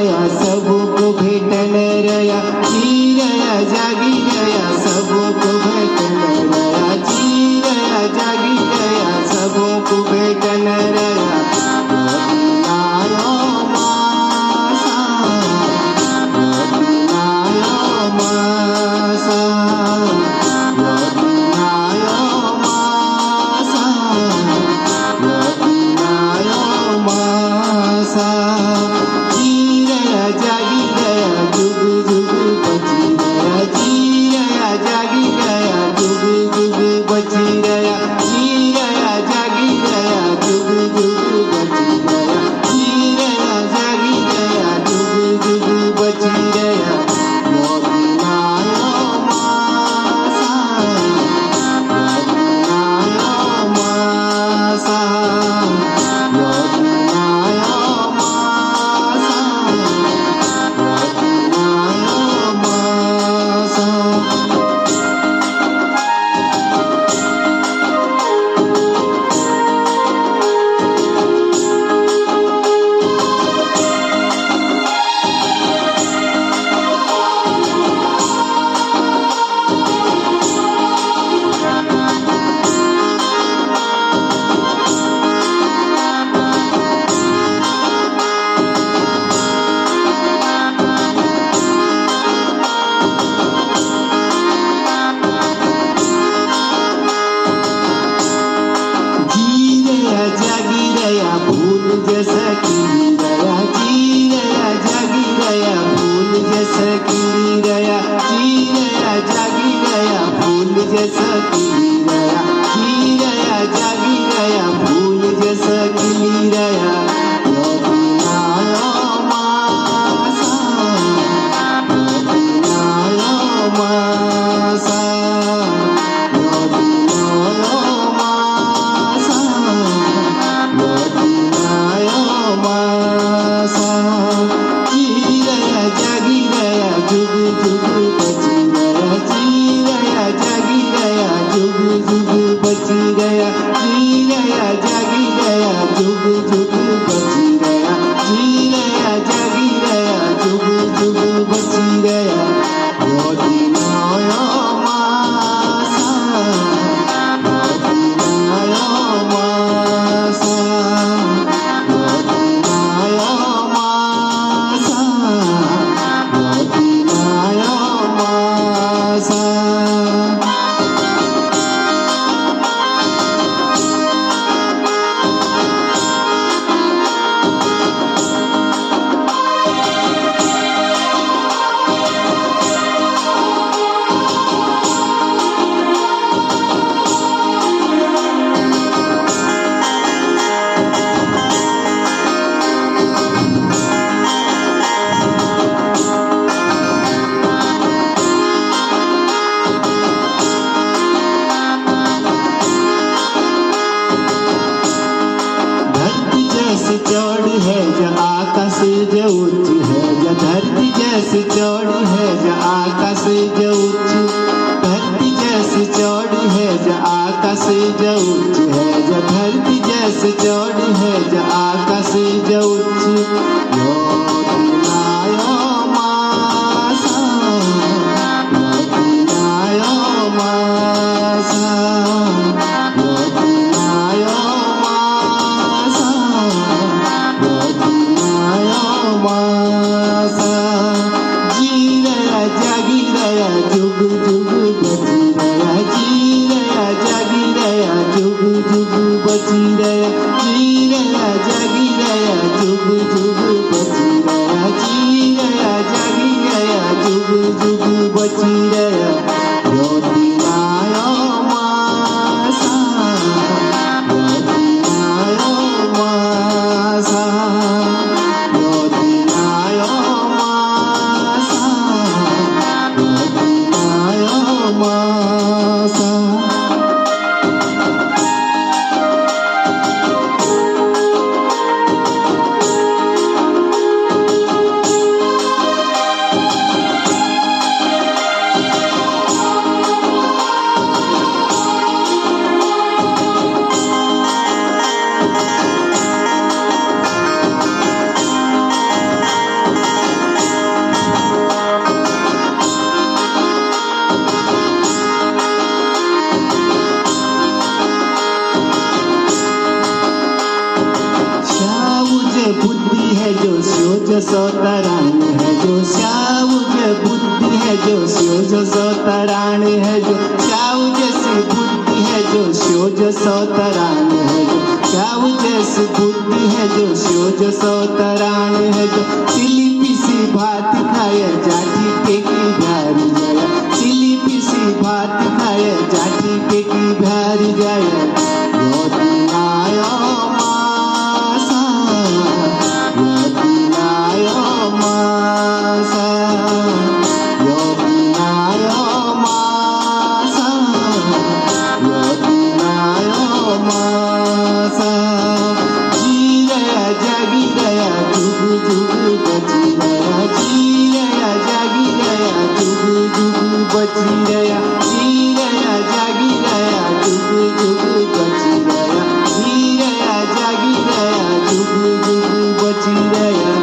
रया सबको भेटन रया चिरया जागी रया सबको भेटन रया चिरया जागी रया सबको भेटन रया जैसा खिली रया चिरया जागी रया फूल जैसा खिली रया चिरया जागी रया फूल जैसा खिली रया चिरया जागी रया फूल जैसा खिली रया चौड़ी है जो आकाश जो ऊंची है जो धरती जैसी चौड़ी है जो आकाश जो ऊंची धरती जैसी चौड़ी है जो आकाश जो ऊंची है जो धरती जैसी चौड़ी है जो आकाश जो ऊंची जुग जुग बजी रया जी रया जागी रया जुग सौतराण है जो श्याऊ जे बुद्धि है जो स्यो जो सौतराण है जो श्याऊ जैसी बुद्धि है जो स्यो जो सौतराण है जो श्याऊ जैसी बुद्धि है जो स्यो जो सौतराण है जो सिली पिसी भात खाए जाठी पे की भारी जाए सिली पिसी भात खाए जाठी पे की भारी जाए बची गया जी गया जागी गया जुग जुग बची गया जी गया जागी गया जुग जुग बची गया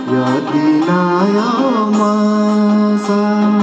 Yodinayo Masa